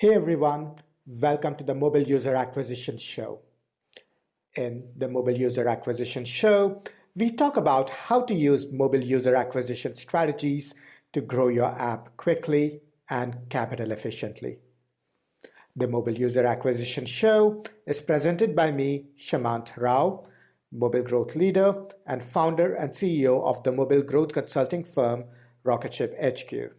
Hey everyone, welcome to the Mobile User Acquisition Show. In the Mobile User Acquisition Show, we talk about how to use mobile user acquisition strategies to grow your app quickly and capital efficiently. The Mobile User Acquisition Show is presented by me, Shamant Rao, mobile growth leader and founder and CEO of the mobile growth consulting firm Rocketship HQ.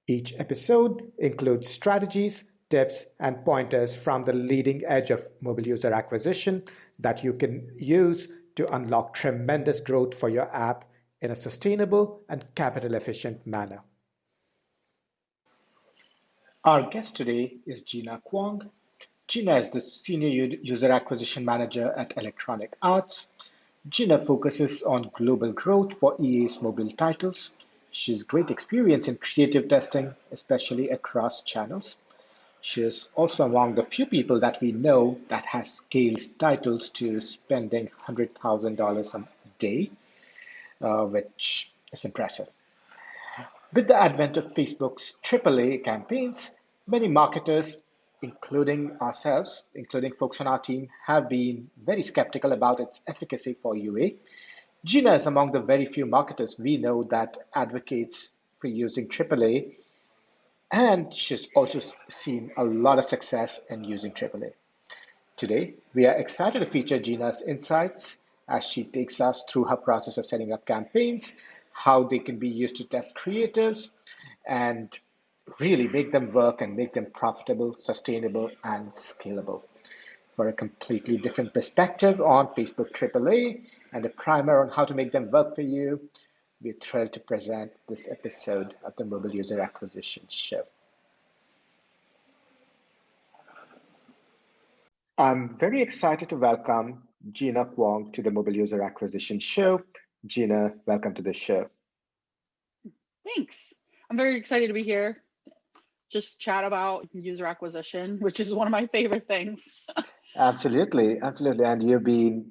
Each episode includes strategies, tips, and pointers from the leading edge of mobile user acquisition that you can use to unlock tremendous growth for your app in a sustainable and capital efficient manner. Our guest today is Gina Kwong. Gina is the Senior User Acquisition Manager at Electronic Arts. Gina focuses on global growth for EA's mobile titles. She has great experience in creative testing, especially across channels. She is also among the few people that we know that has scaled titles to spending $100,000 a day, which is impressive. With the advent of Facebook's AAA campaigns, many marketers, including ourselves, including folks on our team, have been very skeptical about its efficacy for UA. Gina is among the very few marketers we know that advocates for using AAA, and she's also seen a lot of success in using AAA. Today, we are excited to feature Gina's insights as she takes us through her process of setting up campaigns, how they can be used to test creators, and really make them work and make them profitable, sustainable, and scalable. For a completely different perspective on Facebook AAA and a primer on how to make them work for you, we're thrilled to present this episode of the Mobile User Acquisition Show. I'm very excited to welcome Gina Kwong to the Mobile User Acquisition Show. Gina, welcome to the show. Thanks. I'm very excited to be here. Just chat about user acquisition, which is one of my favorite things. Absolutely. And you've been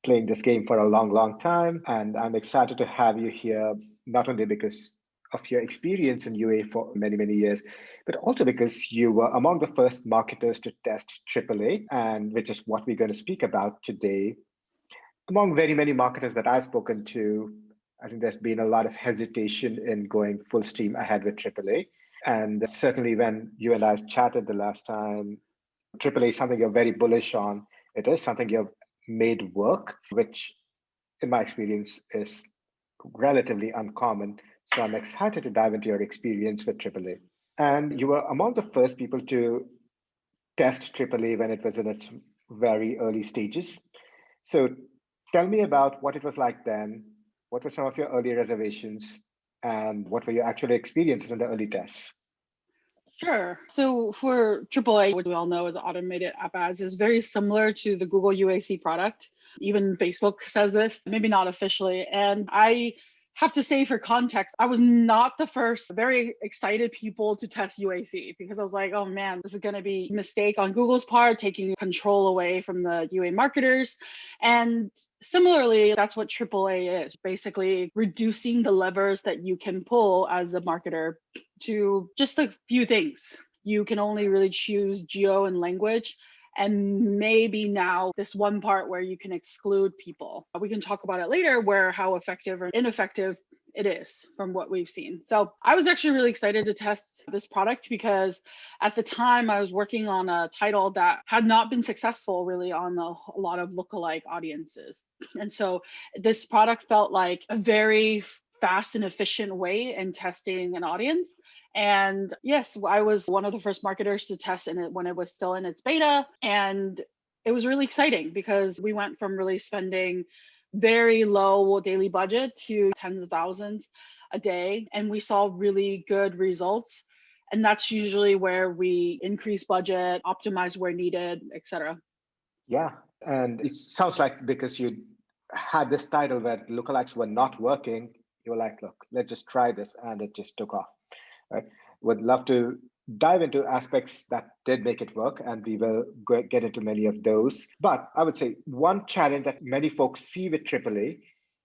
playing this game for a long time. And I'm excited to have you here, not only because of your experience in UA for many years, but also because you were among the first marketers to test AAA, and which is what we're going to speak about today. Among very many marketers that I've spoken to, I think there's been a lot of hesitation in going full steam ahead with AAA. And certainly when you and I chatted the last time, AAA is something you're very bullish on. It is something you've made work, which in my experience is relatively uncommon. So I'm excited to dive into your experience with AAA. And you were among the first people to test AAA when it was in its very early stages. So tell me about what it was like then. What were some of your early reservations? And what were your actual experiences in the early tests? Sure. So for AAA, which we all know as automated app ads, is very similar to the Google UAC product. Even Facebook says this, maybe not officially. And I have to say, for context, I was not the first very excited people to test UAC, because I was like, oh man, this is going to be a mistake on Google's part, taking control away from the UA marketers. And similarly, that's what AAA is, basically reducing the levers that you can pull as a marketer to just a few things. You can only really choose geo and language, and maybe now this one part where you can exclude people. We can talk about it later, where how effective or ineffective it is from what we've seen. So I was actually really excited to test this product because at the time I was working on a title that had not been successful really on a lot of lookalike audiences. And so this product felt like a very fast and efficient way in testing an audience. And yes, I was one of the first marketers to test in it when it was still in its beta. And it was really exciting because we went from really spending very low daily budget to tens of thousands a day. And we saw really good results. And that's usually where we increase budget, optimize where needed, etc. Yeah. And it sounds like because you had this title where lookalikes were not working, you were like, look, let's just try this. And it just took off. Right? Would love to dive into aspects that did make it work, and we will get into many of those. But I would say one challenge that many folks see with AAA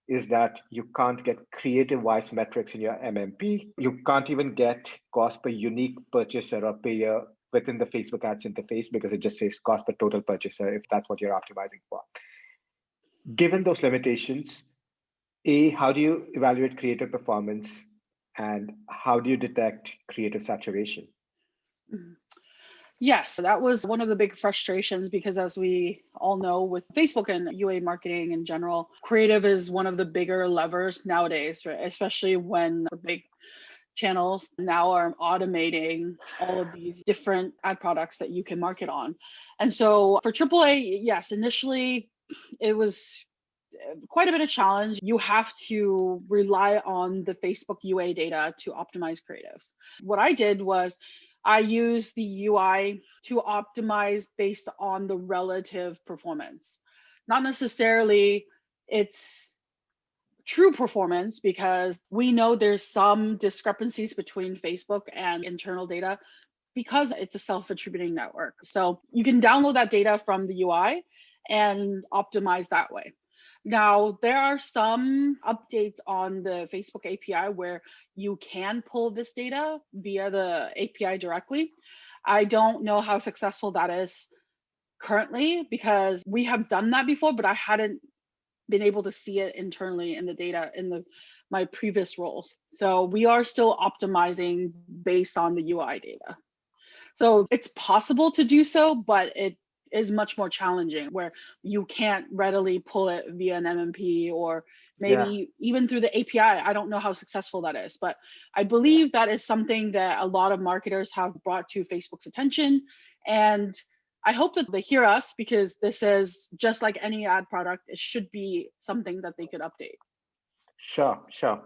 is that you can't get creative-wise metrics in your MMP. You can't even get cost per unique purchaser or payer within the Facebook ads interface because it just says cost per total purchaser if that's what you're optimizing for. Given those limitations, A, how do you evaluate creative performance, and how do you detect creative saturation? Mhm. Yes, that was one of the big frustrations because, as we all know, with Facebook and UA marketing in general, creative is one of the bigger levers nowadays, right? Especially when the big channels now are automating all of these different ad products that you can market on. And so for AAA, yes, initially it was quite a bit of challenge. You have to rely on the Facebook UA data to optimize creatives. What I did was I used the UI to optimize based on the relative performance, not necessarily its true performance, because we know there's some discrepancies between Facebook and internal data because it's a self-attributing network. So you can download that data from the UI and optimize that way. Now, there are some updates on the Facebook API where you can pull this data via the API directly. I don't know how successful that is currently because we have done that before, but I hadn't been able to see it internally in the data in my previous roles. So we are still optimizing based on the UI data. So it's possible to do so, but it is much more challenging where you can't readily pull it via an MMP or Yeah. maybe even through the API. I don't know how successful that is, but I believe that is something that a lot of marketers have brought to Facebook's attention. And I hope that they hear us because this is just like any ad product. It should be something that they could update. Sure, sure.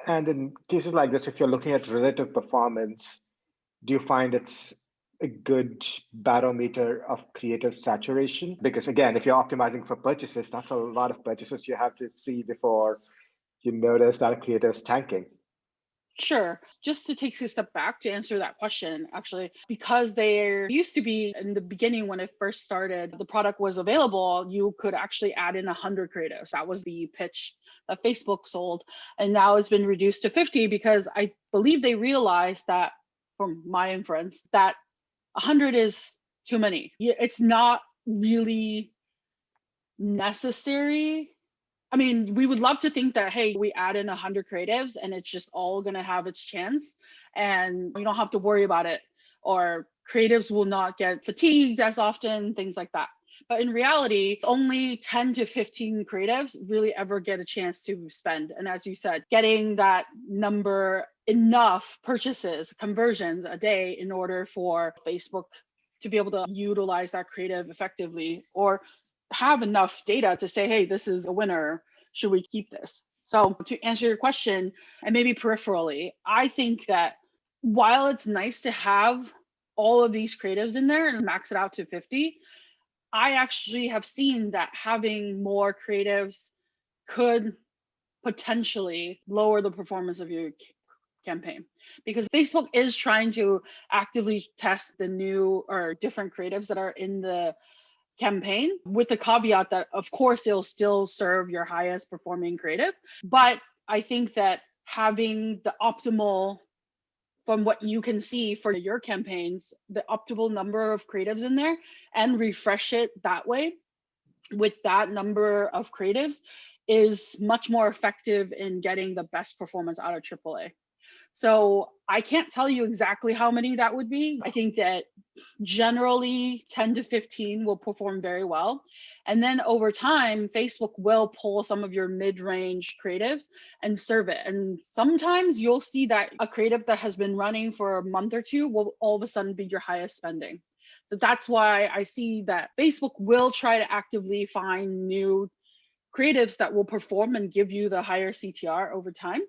And in cases like this, if you're looking at relative performance, do you find it's a good barometer of creative saturation? Because again, if you're optimizing for purchases, that's a lot of purchases you have to see before you notice that a creative is tanking. Sure. Just to take a step back to answer that question, actually, because there used to be in the beginning when it first started, the product was available, you could actually add in 100 creatives. That was the pitch that Facebook sold. And now it's been reduced to 50 because I believe they realized that, from my inference, that 100 is too many. It's not really necessary. I mean, we would love to think that, hey, we add in 100 creatives and it's just all going to have its chance and you don't have to worry about it, or creatives will not get fatigued as often, things like that. But in reality, only 10 to 15 creatives really ever get a chance to spend. And as you said, getting that number enough purchases, conversions a day in order for Facebook to be able to utilize that creative effectively, or have enough data to say, hey, this is a winner. Should we keep this? So to answer your question, and maybe peripherally, I think that while it's nice to have all of these creatives in there and max it out to 50, I actually have seen that having more creatives could potentially lower the performance of your campaign, because Facebook is trying to actively test the new or different creatives that are in the campaign, with the caveat that of course they'll still serve your highest performing creative. But I think that having the optimal, from what you can see for your campaigns, the optimal number of creatives in there and refresh it that way with that number of creatives is much more effective in getting the best performance out of AAA. So I can't tell you exactly how many that would be. I think that generally 10 to 15 will perform very well. And then over time, Facebook will pull some of your mid-range creatives and serve it. And sometimes you'll see that a creative that has been running for a month or two will all of a sudden be your highest spending. So that's why I see that Facebook will try to actively find new creatives that will perform and give you the higher CTR over time.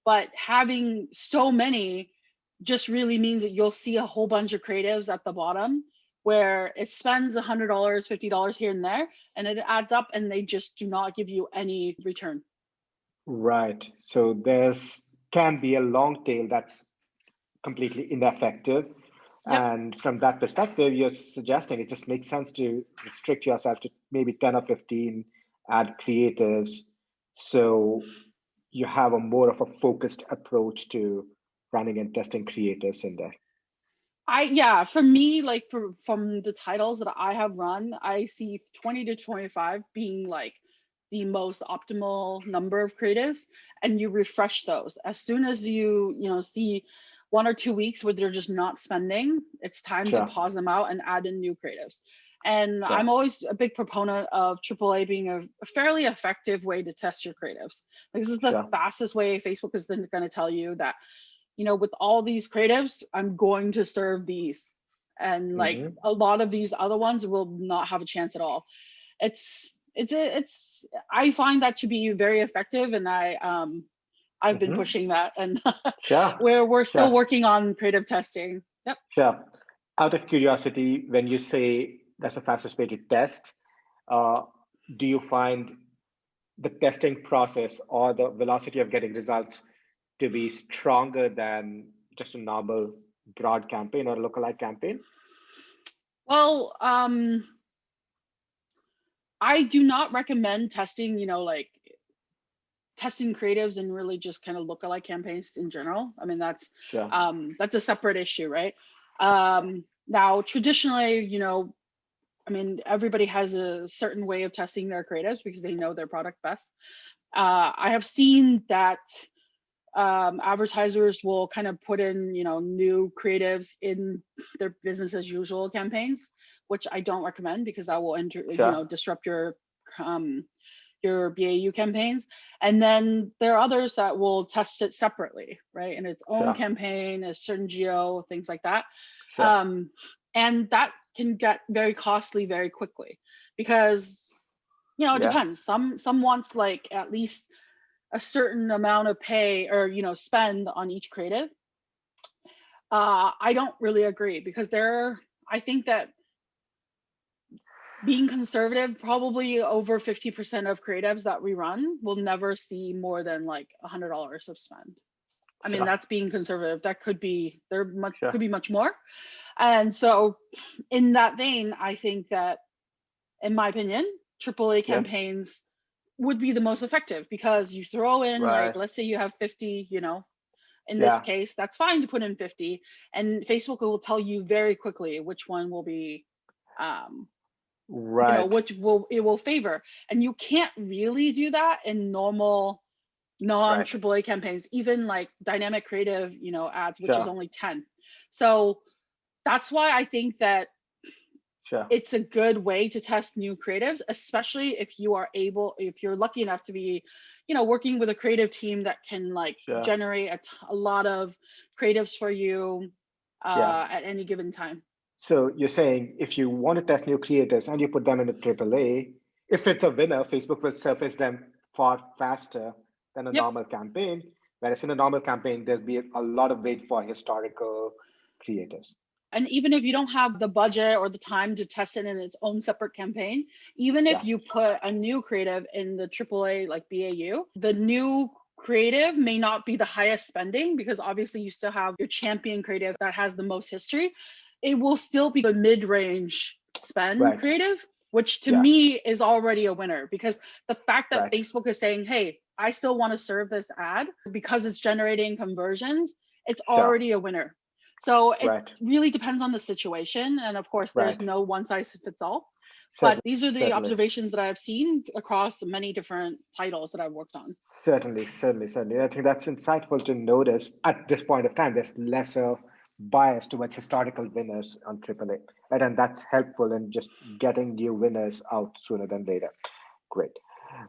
But having so many just really means that you'll see a whole bunch of creatives at the bottom where it spends $100, $50 here and there, and it adds up and they just do not give you any return. Right. So there's can be a long tail that's completely ineffective. Yep. And from that perspective, you're suggesting it just makes sense to restrict yourself to maybe 10 or 15 ad creators. So you have a more of a focused approach to running and testing creators in there. For me, like from the titles that I have run, I see 20 to 25 being like the most optimal number of creatives, and you refresh those as soon as see 1 or 2 weeks where they're just not spending. It's time to Sure, pause them out and add in new creatives. And sure, I'm always a big proponent of AAA being a fairly effective way to test your creatives, because it's the sure. fastest way. Facebook is then going to tell you that, with all these creatives, I'm going to serve these. And like Hmm. a lot of these other ones will not have a chance at all. It's I find that to be very effective, and I've been Hmm. pushing that, and Sure, we're still sure, working on creative testing. Yep. sure. Out of curiosity, when you say that's the fastest way to test, uh, do you find the testing process or the velocity of getting results to be stronger than just a normal broad campaign or a lookalike campaign? Well, I do not recommend testing, like testing creatives and really just kind of lookalike campaigns in general. I mean, Sure, that's a separate issue, right? Now, traditionally, I mean, everybody has a certain way of testing their creatives because they know their product best. I have seen that advertisers will kind of put in, new creatives in their business as usual campaigns, which I don't recommend because that will sure, disrupt um, your BAU campaigns. And then there are others that will test it separately, right? In its own sure, campaign, a certain geo, things like that. sure. Um, and that can get very costly very quickly because, it Yeah, depends. Some wants like at least a certain amount of pay or, spend on each creative. I don't really agree because I think that being conservative, probably over 50% of creatives that we run will never see more than like $100 of spend. I mean, sure, that's being conservative. That sure. could be much more. And so in that vein, I think that, in my opinion, AAA Yeah, campaigns would be the most effective because you throw in, like, right. let's say you have 50, in this Yeah, case, that's fine to put in 50, and Facebook will tell you very quickly which one will be um, right. which will favor. And you can't really do that in normal non Right. AAA campaigns, even like dynamic creative, ads, which is Sure. only 10. So that's why I think that Sure. it's a good way to test new creatives, especially if you're lucky enough to be, working with a creative team that can like Sure. generate a lot of creatives for you Yeah. at any given time. So you're saying if you want to test new creators and you put them in a AAA, if it's a winner, Facebook will surface them far faster than a Yep. normal campaign. Whereas in a normal campaign, there's be a lot of wait for historical creators. And even if you don't have the budget or the time to test it in its own separate campaign, even if Yeah. you put a new creative in the AAA like BAU, the new creative may not be the highest spending because obviously you still have your champion creative that has the most history. It will still be the mid-range spend Right. creative, which to Yeah. me is already a winner because the fact that Right. Facebook is saying, hey, I still want to serve this ad because it's generating conversions, it's Sure. already a winner. So it Right. really depends on the situation. And of course, there's Right. no one size fits all. But Certainly. these are the Certainly. observations that I've seen across the many different titles that I've worked on. Certainly, certainly, certainly. I think that's insightful to notice at this point of time. There's lesser bias towards historical winners on AAA, right? And that's helpful in just getting new winners out sooner than later. Great.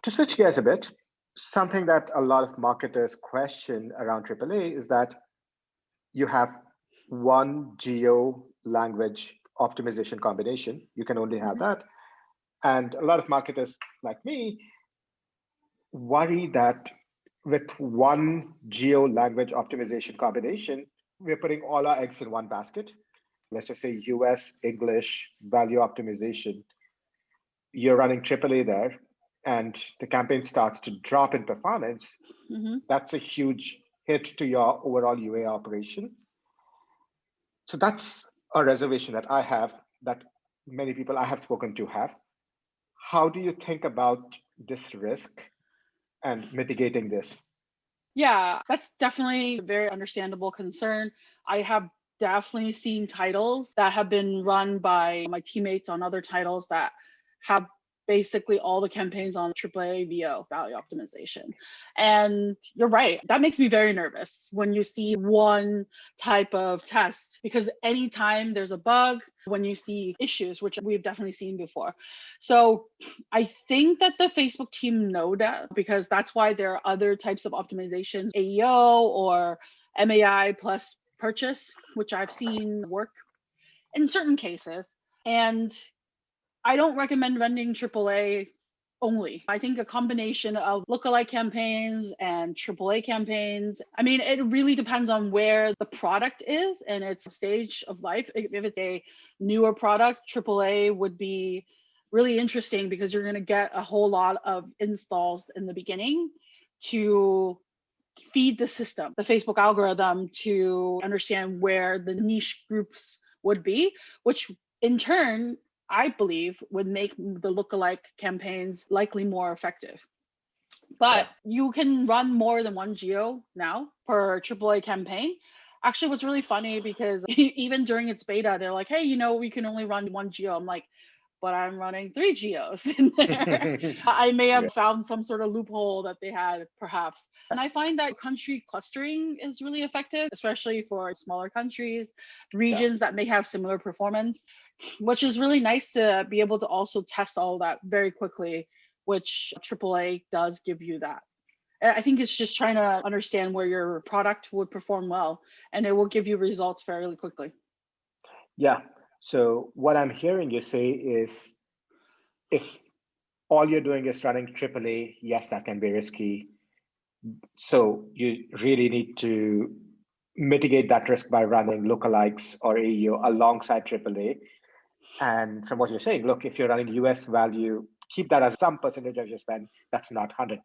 To switch gears a bit, something that a lot of marketers question around AAA is that you have one geo language optimization combination. You can only have Mhm. that. And a lot of marketers like me worry that with one geo language optimization combination, we're putting all our eggs in one basket. Let's just say US English value optimization. You're running AAA there, and the campaign starts to drop in performance. Mhm. That's a huge hit to your overall UA operations. So that's a reservation that I have, that many people I have spoken to have. How do you think about this risk and mitigating this? Yeah, that's definitely a very understandable concern. I have definitely seen titles that have been run by my teammates on other titles that have basically all the campaigns on AAA VO, value optimization. And you're right, that makes me very nervous when you see one type of test, because anytime there's a bug, when you see issues, which we've definitely seen before. So I think that the Facebook team know that, because that's why there are other types of optimizations, AEO or MAI plus purchase, which I've seen work in certain cases. And I don't recommend running AAA only. I think a combination of lookalike campaigns and AAA campaigns. I mean, it really depends on where the product is and its stage of life. If it's a newer product, AAA would be really interesting because you're going to get a whole lot of installs in the beginning to feed the system, the Facebook algorithm, to understand where the niche groups would be, which in turn, I believe, would make the lookalike campaigns likely more effective. But you can run more than one geo now per AAA campaign. Actually, what's really funny, because even during its beta, they're like, hey, we can only run one geo. I'm like, but I'm running 3 geos in there. I may have found some sort of loophole that they had, perhaps. And I find that country clustering is really effective, especially for smaller countries, regions that may have similar performance, which is really nice to be able to also test all that very quickly, which AAA does give you that. I think it's just trying to understand where your product would perform well, and it will give you results fairly quickly. Yeah. So what I'm hearing you say is, if all you're doing is running AAA, yes, that can be risky. So you really need to mitigate that risk by running lookalikes or AEO alongside AAA. And from what you're saying, look, if you're running US value, keep that as some percentage of your spend. That's not 100%.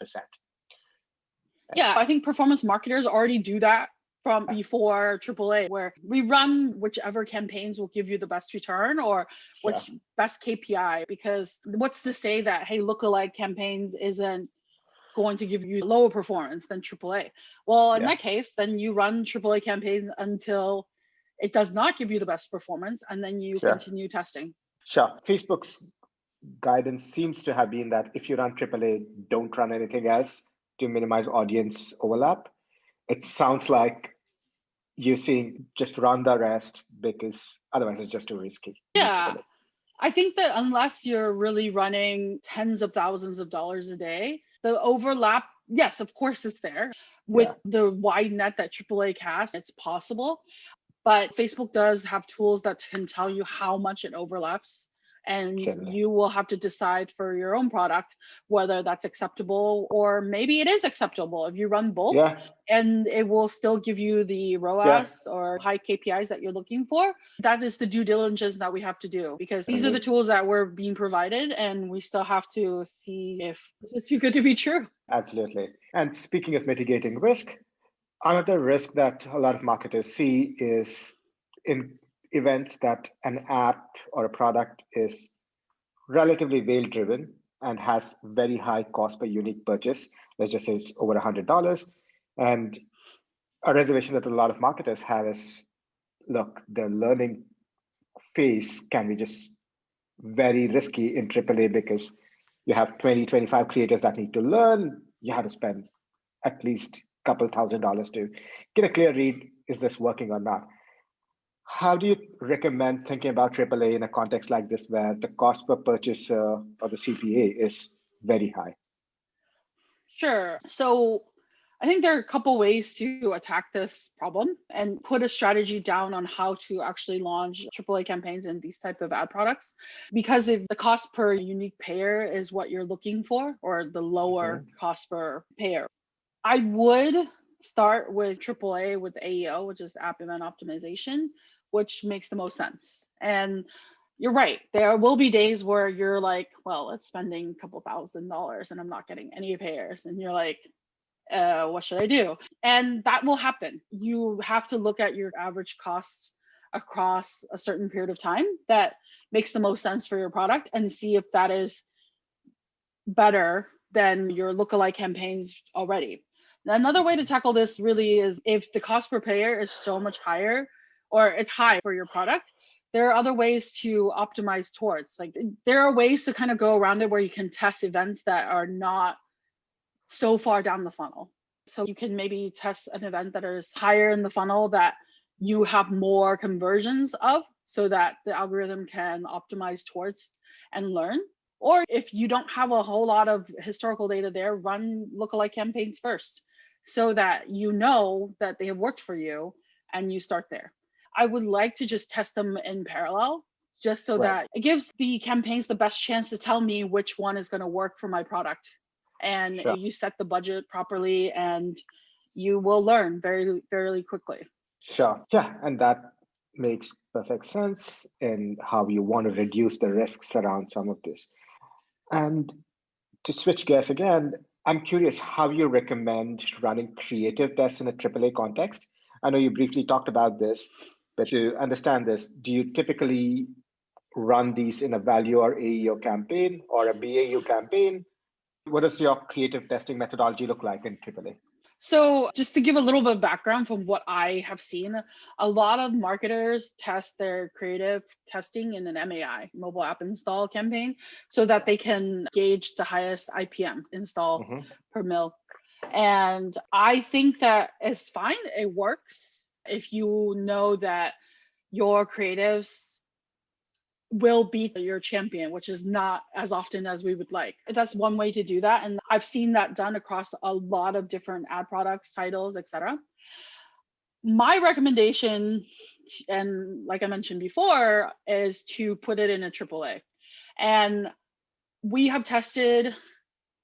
Yeah, I think performance marketers already do that from before AAA, where we run whichever campaigns will give you the best return or which best KPI. Because what's to say that, hey, lookalike campaigns isn't going to give you lower performance than AAA? Well, in that case, then you run AAA campaigns until it does not give you the best performance, and then you continue testing. Sure. Facebook's guidance seems to have been that if you run AAA, don't run anything else to minimize audience overlap. It sounds like you're saying just run the rest because otherwise it's just too risky. Yeah. I think that unless you're really running tens of thousands of dollars a day, the overlap, yes, of course it's there. With the wide net that AAA casts, it's possible. But Facebook does have tools that can tell you how much it overlaps. And you will have to decide for your own product whether that's acceptable, or maybe it is acceptable if you run both, and it will still give you the ROAS or high KPIs that you're looking for. That is the due diligence that we have to do, because these are the tools that we're being provided, and we still have to see if this is too good to be true. Absolutely. And speaking of mitigating risk, another risk that a lot of marketers see is in events that an app or a product is relatively veil driven and has very high cost per unique purchase. Let's just say it's over $100. And a reservation that a lot of marketers have is, look, the learning phase can be just very risky in AAA because you have 20, 25 creators that need to learn. You have to spend at least a couple $1,000s to get a clear read, is this working or not? How do you recommend thinking about AAA in a context like this, where the cost per purchaser or the CPA is very high? Sure. So I think there are a couple ways to attack this problem and put a strategy down on how to actually launch AAA campaigns in these type of ad products. Because if the cost per unique payer is what you're looking for, or the lower cost per payer, I would start with AAA with AEO, which is app event optimization, which makes the most sense. And you're right, there will be days where you're like, well, it's spending a couple $1,000 and I'm not getting any payers. And you're like, what should I do? And that will happen. You have to look at your average costs across a certain period of time that makes the most sense for your product, and see if that is better than your lookalike campaigns already. Now, another way to tackle this really is if the cost per payer is so much higher, or it's high for your product, there are other ways to optimize towards. Like there are ways to kind of go around it where you can test events that are not so far down the funnel. So you can maybe test an event that is higher in the funnel that you have more conversions of so that the algorithm can optimize towards and learn. Or if you don't have a whole lot of historical data there, run lookalike campaigns first so that you know that they have worked for you and you start there. I would like to just test them in parallel just so that it gives the campaigns the best chance to tell me which one is going to work for my product. And you set the budget properly and you will learn very, very quickly. Sure. Yeah. And that makes perfect sense in how you want to reduce the risks around some of this. And to switch gears again, I'm curious how you recommend running creative tests in a AAA context. I know you briefly talked about this, but to understand this, do you typically run these in a value or AEO campaign or a BAU campaign? What does your creative testing methodology look like in AAA? So just to give a little bit of background from what I have seen, a lot of marketers test their creative testing in an MAI, mobile app install campaign, so that they can gauge the highest IPM install per mil. And I think that it's fine. It works if you know that your creatives will beat your champion, which is not as often as we would like. That's one way to do that. And I've seen that done across a lot of different ad products, titles, etc. My recommendation, and like I mentioned before, is to put it in a AAA. And we have tested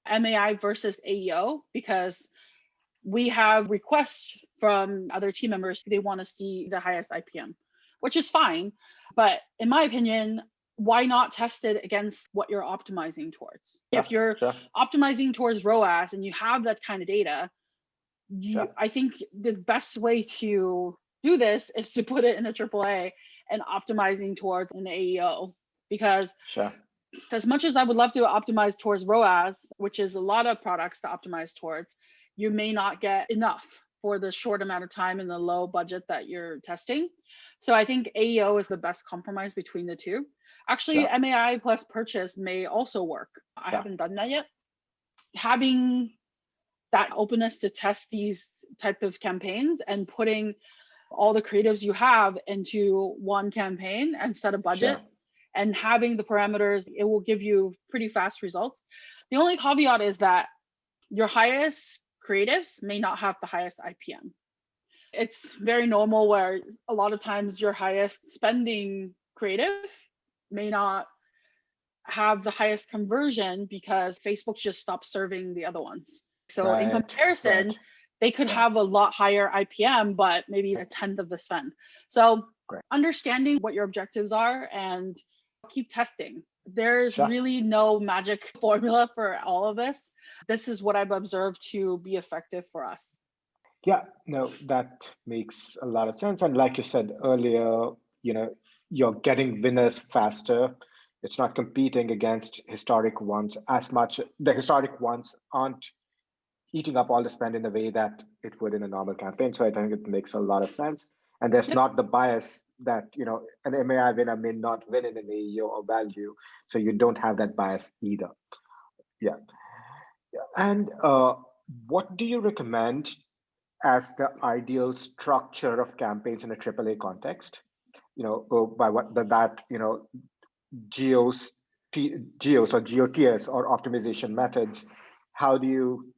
MAI versus AEO because we have requests from other team members. They want to see the highest IPM, which is fine. But in my opinion, why not test it against what you're optimizing towards? If you're optimizing towards ROAS and you have that kind of data, I think the best way to do this is to put it in a AAA and optimizing towards an AEO. Because as much as I would love to optimize towards ROAS, which is a lot of products to optimize towards, you may not get enough for the short amount of time and the low budget that you're testing. So I think AEO is the best compromise between the two. Actually, MAI plus purchase may also work. I haven't done that yet. Having that openness to test these type of campaigns and putting all the creatives you have into one campaign and set a budget and having the parameters, it will give you pretty fast results. The only caveat is that your highest creatives may not have the highest IPM. It's very normal where a lot of times your highest spending creative may not have the highest conversion because Facebook just stopped serving the other ones. So in comparison, they could have a lot higher IPM, but maybe a tenth of the spend. So understanding what your objectives are and keep testing. There's really no magic formula for all of this. This is what I've observed to be effective for us. Yeah, no, that makes a lot of sense. And like you said earlier, you're getting winners faster. It's not competing against historic ones as much. The historic ones aren't eating up all the spend in the way that it would in a normal campaign. So I think it makes a lot of sense. And there's not the bias that, an MAI winner may not win in an AEO or value. So you don't have that bias either. Yeah. And what do you recommend as the ideal structure of campaigns in a AAA context? By what that, geos or geotiers or optimization methods. How do you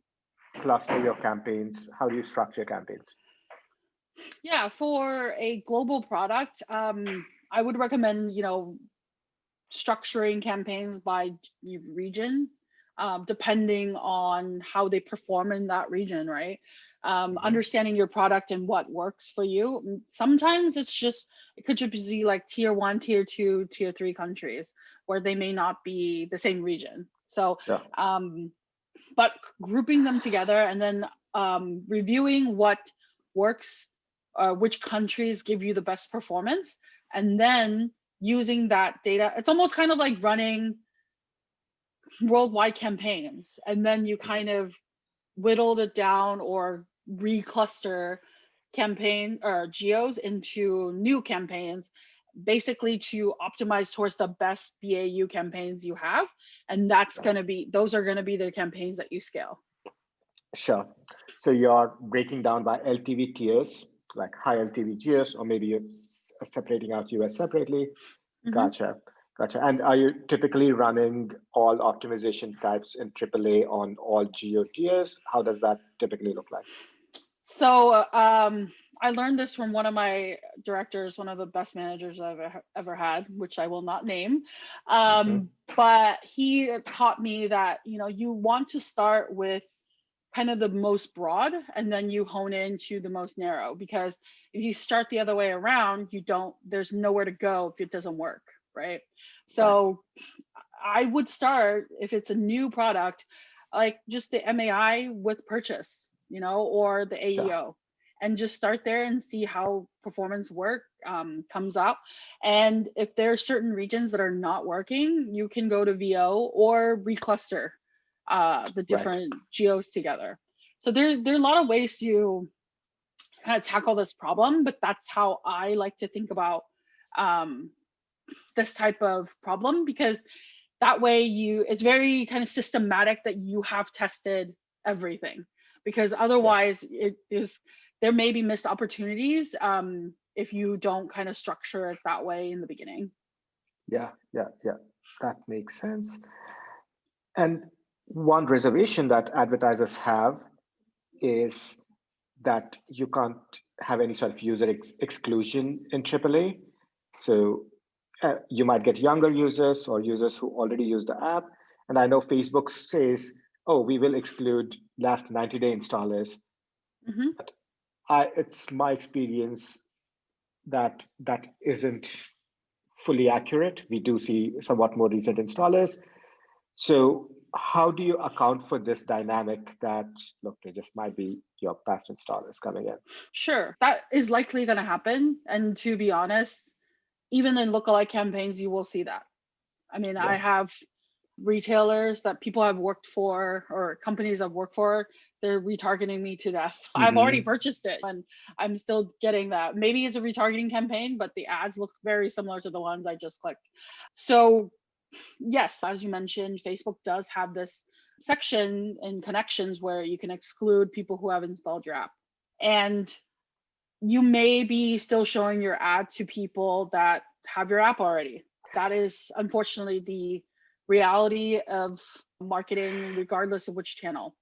cluster your campaigns? How do you structure campaigns? Yeah, for a global product, I would recommend, structuring campaigns by region, depending on how they perform in that region, right? Understanding your product and what works for you. Sometimes it could just be like tier 1, tier 2, tier 3 countries where they may not be the same region. So, but grouping them together and then reviewing what works, which countries give you the best performance, and then using that data. It's almost kind of like running worldwide campaigns, and then you kind of whittled it down or recluster campaign or geos into new campaigns, basically to optimize towards the best BAU campaigns you have. And those are going to be the campaigns that you scale. Sure. So you're breaking down by LTV tiers, like high LTV geos, or maybe you're separating out US separately. Mm-hmm. Gotcha. And are you typically running all optimization types in AAA on all geo tiers? How does that typically look like? So I learned this from one of my directors, one of the best managers I've ever had, which I will not name. But he taught me that, you want to start with kind of the most broad, and then you hone into the most narrow, because if you start the other way around, there's nowhere to go if it doesn't work, right? So I would start, if it's a new product, like just the MAI with purchase, or the AEO. Sure. And just start there and see how performance work comes up. And if there are certain regions that are not working, you can go to VO or recluster the different geos together. So there are a lot of ways to kind of tackle this problem, but that's how I like to think about this type of problem, because that way it's very kind of systematic that you have tested everything, because otherwise there may be missed opportunities if you don't kind of structure it that way in the beginning. Yeah, that makes sense. And one reservation that advertisers have is that you can't have any sort of user exclusion in AAA. So you might get younger users or users who already use the app. And I know Facebook says, oh, we will exclude last 90-day installers. Mm-hmm. But it's my experience that isn't fully accurate. We do see somewhat more recent installers. So how do you account for this dynamic that, look, there just might be your past installers coming in? Sure, that is likely going to happen. And to be honest, even in lookalike campaigns, you will see that. I mean, I have retailers that people have worked for, or companies I've worked for, they're retargeting me to death. Mm-hmm. I've already purchased it and I'm still getting that. Maybe it's a retargeting campaign, but the ads look very similar to the ones I just clicked. So yes, as you mentioned, Facebook does have this section in connections where you can exclude people who have installed your app. And you may be still showing your ad to people that have your app already. That is unfortunately the reality of marketing, regardless of which channel,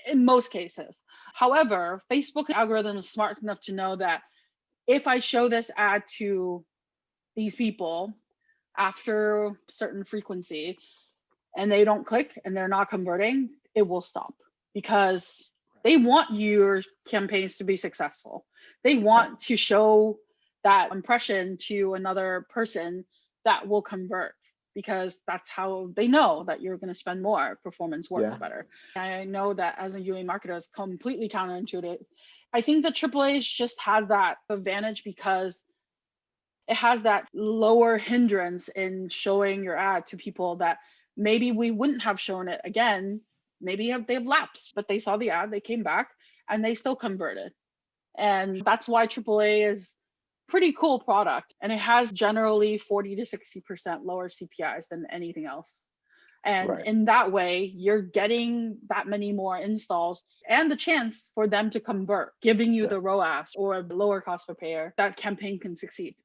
in most cases. However, Facebook algorithm is smart enough to know that if I show this ad to these people after a certain frequency and they don't click and they're not converting, it will stop, because they want your campaigns to be successful. They want to show that impression to another person that will convert, because that's how they know that you're going to spend more. Performance works better. I know that as a UA marketer, it's completely counterintuitive. I think that AAA just has that advantage because it has that lower hindrance in showing your ad to people that maybe we wouldn't have shown it again. Maybe they've lapsed, but they saw the ad, they came back, and they still converted. And that's why AAA is pretty cool product. And it has generally 40 to 60% lower CPIs than anything else. And in that way, you're getting that many more installs and the chance for them to convert, giving you the ROAS or lower cost per payer. That campaign can succeed.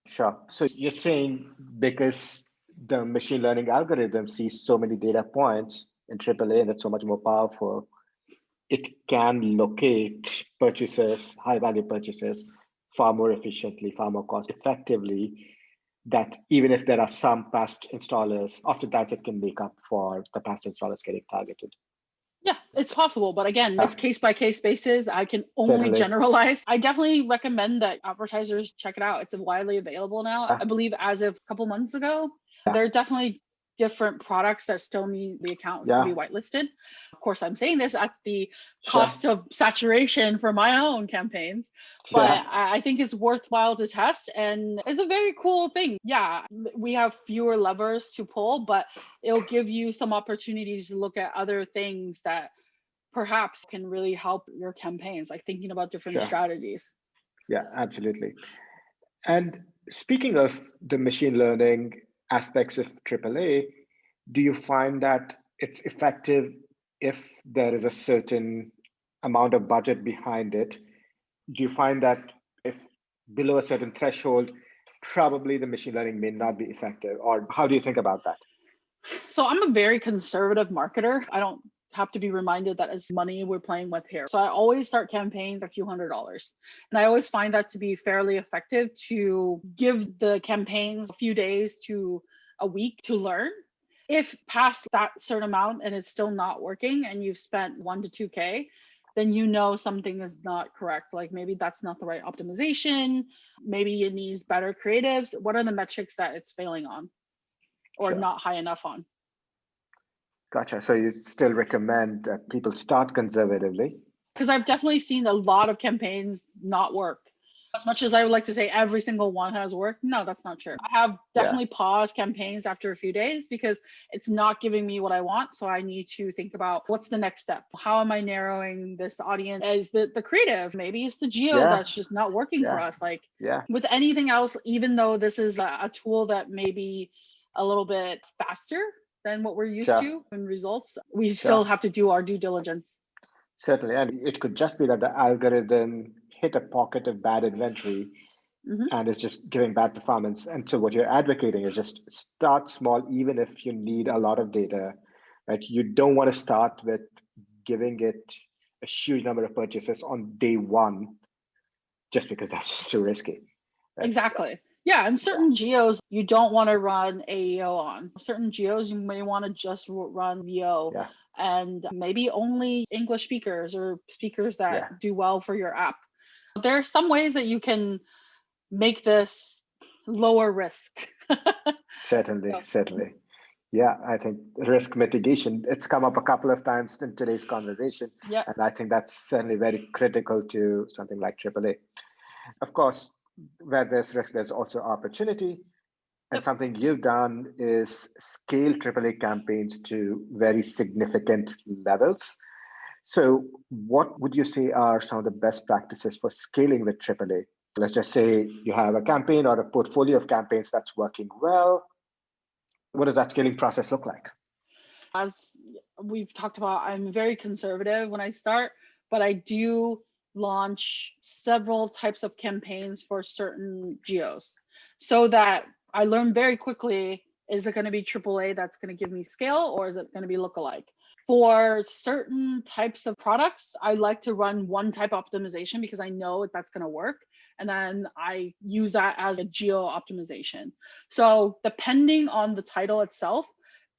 Sure. So you're saying because the machine learning algorithm sees so many data points in AAA and it's so much more powerful, it can locate purchases, high value purchases, far more efficiently, far more cost effectively, that even if there are some past installers, oftentimes it can make up for the past installers getting targeted. Yeah, it's possible. But again, it's case by case basis. I can only generalize. I definitely recommend that advertisers check it out. It's widely available now. I believe as of a couple months ago, there are definitely different products that still need the accounts to be whitelisted. Of course, I'm saying this at the cost of saturation for my own campaigns, but I think it's worthwhile to test, and it's a very cool thing. Yeah, we have fewer levers to pull, but it'll give you some opportunities to look at other things that perhaps can really help your campaigns, like thinking about different Sure. strategies. Yeah, absolutely. And speaking of the machine learning aspects of AAA, do you find that it's effective if there is a certain amount of budget behind it? Do you find that if below a certain threshold, probably the machine learning may not be effective? Or how do you think about that? So I'm a very conservative marketer. I don't have to be reminded that it's money we're playing with here. So I always start campaigns a few $100s. And I always find that to be fairly effective to give the campaigns a few days to a week to learn. If past that certain amount and it's still not working and you've spent 1 to 2K, then you know something is not correct. Like maybe that's not the right optimization. Maybe it needs better creatives. What are the metrics that it's failing on or Sure. not high enough on? Gotcha. So you still recommend that people start conservatively? Because I've definitely seen a lot of campaigns not work. As much as I would like to say every single one has worked, no, that's not true. I have Yeah. definitely paused campaigns after a few days because it's not giving me what I want. So I need to think about what's the next step. How am I narrowing this audience? Is the creative? Maybe it's the geo Yeah. that's just not working for Yeah. us. Like Yeah. with anything else, even though this is a tool that may be a little bit faster than what we're used Sure. to in results, we still Sure. have to do our due diligence. Certainly. And it could just be that the algorithm hit a pocket of bad inventory Mhm. and it's just giving bad performance. And so what you're advocating is just start small, even if you need a lot of data, right? You don't want to start with giving it a huge number of purchases on day one, just because that's just too risky. Right? Exactly. Yeah, and Yeah. certain geos you don't want to run AEO on. Certain geos you may want to just run VO Yeah. and maybe only English speakers or speakers Yeah. that do well for your app. There are some ways that you can make this lower risk. Certainly. So, Certainly. Yeah, I think risk mitigation, it's come up a couple of times in today's conversation. yeah. And I think that's certainly very critical to something like AAA. Of course, where there's risk, there's also opportunity. And Yep. something you've done is scale AAA campaigns to very significant levels. So, what would you say are some of the best practices for scaling with AAA? Let's just say you have a campaign or a portfolio of campaigns that's working well. What does that scaling process look like? As we've talked about, I'm very conservative when I start, but I do launch several types of campaigns for certain geos so that I learn very quickly, is it going to be AAA that's going to give me scale or is it going to be lookalike? For certain types of products, I like to run one type of optimization because I know that's going to work. And then I use that as a geo optimization. So depending on the title itself,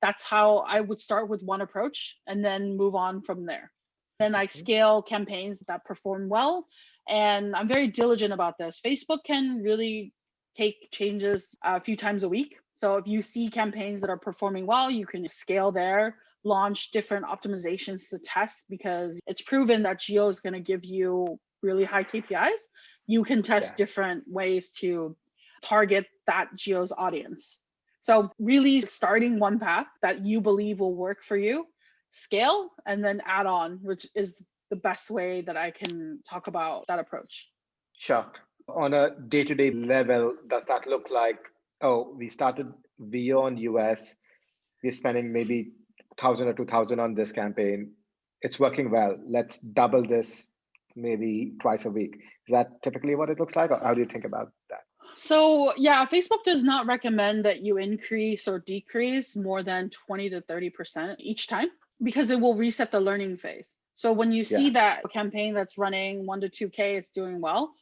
that's how I would start with one approach and then move on from there. Then I Mhm. scale campaigns that perform well. And I'm very diligent about this. Facebook can really take changes a few times a week. So if you see campaigns that are performing well, you can scale there, launch different optimizations to test because it's proven that geo is going to give you really high KPIs. You can test Yeah. different ways to target that geo's audience. So really starting one path that you believe will work for you, scale, and then add on, which is the best way that I can talk about that approach. Sure. On a day-to-day level, does that look like, oh, we started VO on US, we're spending maybe 1,000 or 2,000 on this campaign. It's working well. Let's double this maybe twice a week. Is that typically what it looks like, or how do you think about that? So yeah, Facebook does not recommend that you increase or decrease more than 20 to 30% each time because it will reset the learning phase. So when you see Yeah, that campaign that's running 1 to 2K, it's doing well,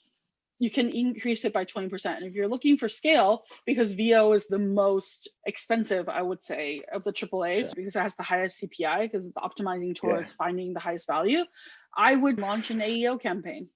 you can increase it by 20%. And if you're looking for scale, because VO is the most expensive, I would say, of the AAAs sure. because it has the highest CPI because it's optimizing Yeah, towards finding the highest value, I would launch an AEO campaign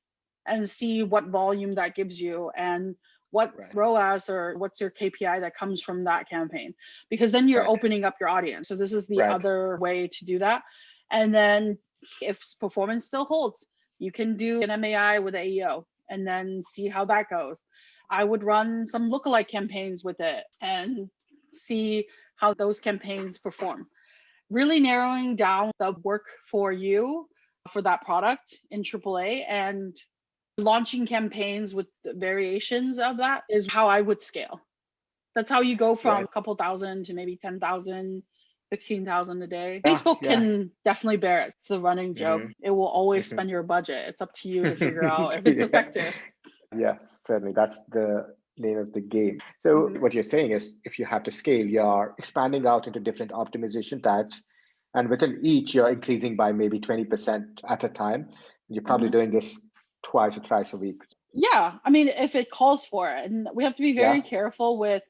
and see what volume that gives you and what right, ROAS or what's your KPI that comes from that campaign, because then you're right, opening up your audience. So this is the right. other way to do that. And then if performance still holds, you can do an MAI with AEO and then see how that goes. I would run some lookalike campaigns with it and see how those campaigns perform. Really narrowing down the work for you for that product in AAA, and launching campaigns with the variations of that is how I would scale. That's how you go from Right. a couple thousand to maybe 10,000, 15,000 a day. Yeah, Facebook yeah. can definitely bear it. It's the running joke. Mhm, It will always mhm. spend your budget. It's up to you to figure out if it's effective. Yeah, certainly. That's the name of the game. So Mhm. what you're saying is if you have to scale, you're expanding out into different optimization types. And within each, you're increasing by maybe 20% at a time. You're probably Mhm. doing this twice or thrice a week. Yeah, I mean, if it calls for it, and we have to be very Yeah, careful with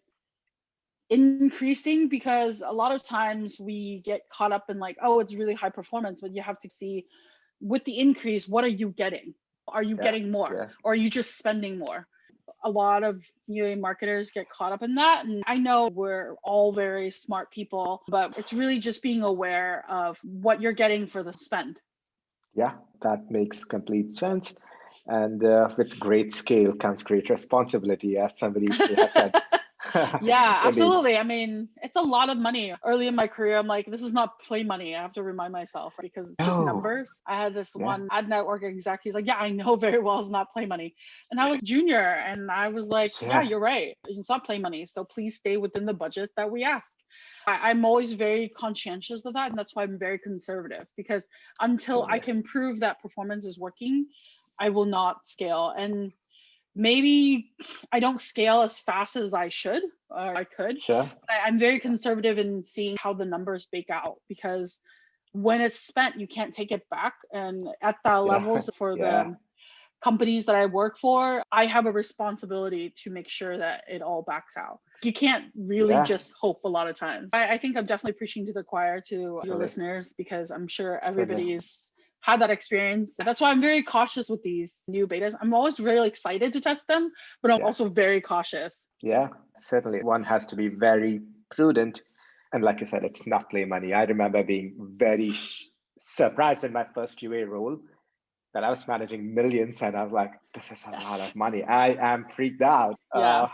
increasing, because a lot of times we get caught up in like, oh, it's really high performance, but you have to see with the increase, what are you getting? Are you yeah, getting more, yeah. or are you just spending more? A lot of UA marketers get caught up in that. And I know we're all very smart people, but it's really just being aware of what you're getting for the spend. Yeah, that makes complete sense. And with great scale comes great responsibility, as somebody has said. Yeah, Indeed. absolutely. I mean, it's a lot of money. Early in my career, I'm like, this is not play money. I have to remind myself because it's just Oh, numbers. I had this yeah, one ad network exec. He's like, yeah, I know very well it's not play money. And I was junior and I was like, yeah, yeah, you're right. It's not play money. So please stay within the budget that we ask. I'm always very conscientious of that. And that's why I'm very conservative, because until I certainly. can prove that performance is working, I will not scale. And maybe I don't scale as fast as I should or I could, Sure. but I'm very conservative in seeing how the numbers bake out, because when it's spent, you can't take it back. And at that Yeah, levels for yeah, the companies that I work for, I have a responsibility to make sure that it all backs out. You can't really yeah, just hope a lot of times. I think I'm definitely preaching to the choir to your certainly, listeners, because I'm sure certainly. everybody's had that experience. That's why I'm very cautious with these new betas. I'm always really excited to test them, but I'm Yeah, also very cautious. yeah, certainly. One has to be very prudent. And like you said, it's not play money. I remember being very surprised in my first UA role that I was managing millions, and I was like, this is a lot Yes. of money. I am freaked out. Yeah.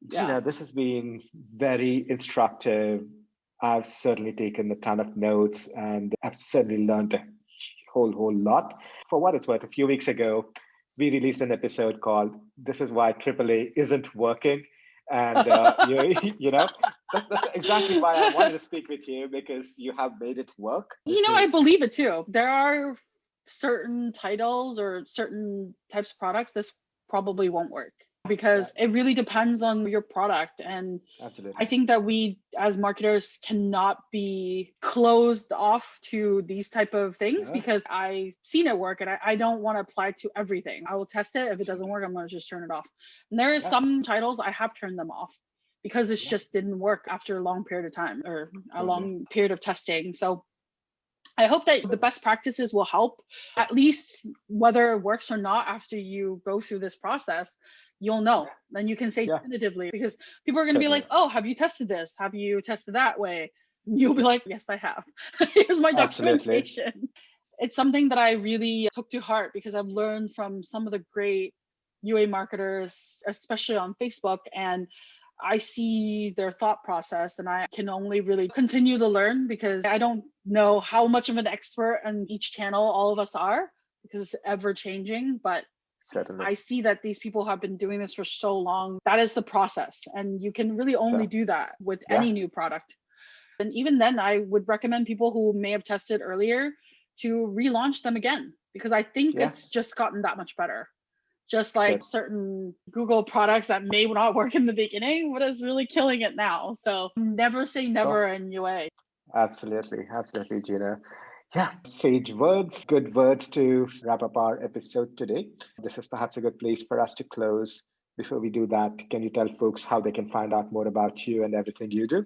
Yeah. Gina, this has been very instructive. I've certainly taken a ton of notes and I've certainly learned a whole lot. For what it's worth, a few weeks ago, we released an episode called "This Is Why AAA Isn't Working," and that's exactly why I wanted to speak with you, because you have made it work. You know, I believe it too. There are certain titles or certain types of products this probably won't work, Yeah, because it really depends on your product. And I absolutely. think that we as marketers cannot be closed off to these type of things, Yeah, because I've seen it work and I don't want to apply to everything. I will test it. If it doesn't work, I'm going to just turn it off. And there are yeah, some titles I have turned them off because it yeah, just didn't work after a long period of time or a certainly. long period of testing. So I hope that the best practices will help, at least whether it works or not. After you go through this process, you'll know. Yeah, Then you can say yeah, definitively, because people are going to be like, certainly. oh, have you tested this? Have you tested that way? You'll be like, yes, I have. Here's my Absolutely. documentation. It's something that I really took to heart, because I've learned from some of the great UA marketers, especially on Facebook, and I see their thought process, and I can only really continue to learn, because I don't know how much of an expert on each channel all of us are, because it's ever changing. But Certainly. I see that these people have been doing this for so long. That is the process. And you can really only Sure. do that with Yeah, any new product. And even then, I would recommend people who may have tested earlier to relaunch them again, because I think yeah, it's just gotten that much better. Just like certainly. certain Google products that may not work in the beginning, but is really killing it now. So never say never Sure. in UA. Absolutely, absolutely, Gina. Yeah, sage words, good words to wrap up our episode today. This is perhaps a good place for us to close. Before we do that, can you tell folks how they can find out more about you and everything you do?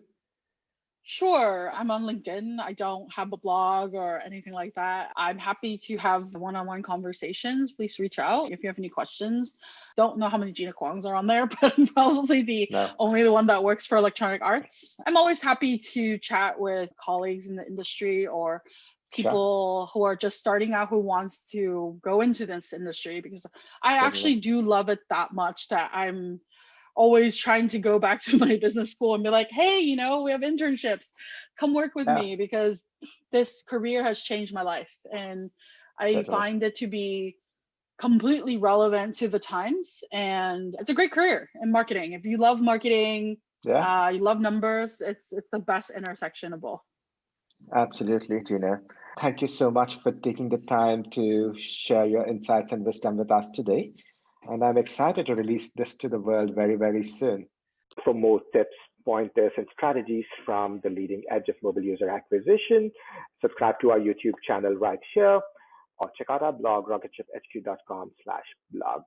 Sure, I'm on LinkedIn. I don't have a blog or anything like that. I'm happy to have one-on-one conversations. Please reach out if you have any questions. Don't know how many Gina Kwongs are on there, but I'm probably the No. only the one that works for electronic arts. I'm always happy to chat with colleagues in the industry or Sure. people who are just starting out who wants to go into this industry, because I Certainly. actually do love it that much that I'm always trying to go back to my business school and be like, hey, we have internships, come work with Yeah. me, because this career has changed my life. And I Certainly. find it to be completely relevant to the times, and it's a great career in marketing. If you love marketing, Yeah, you love numbers, it's the best intersection of both. absolutely, Gina. Thank you so much for taking the time to share your insights and wisdom with us today. And I'm excited to release this to the world very, very soon. For more tips, pointers, and strategies from the leading edge of mobile user acquisition, subscribe to our YouTube channel right here or check out our blog, rocketship.hq.com/blog.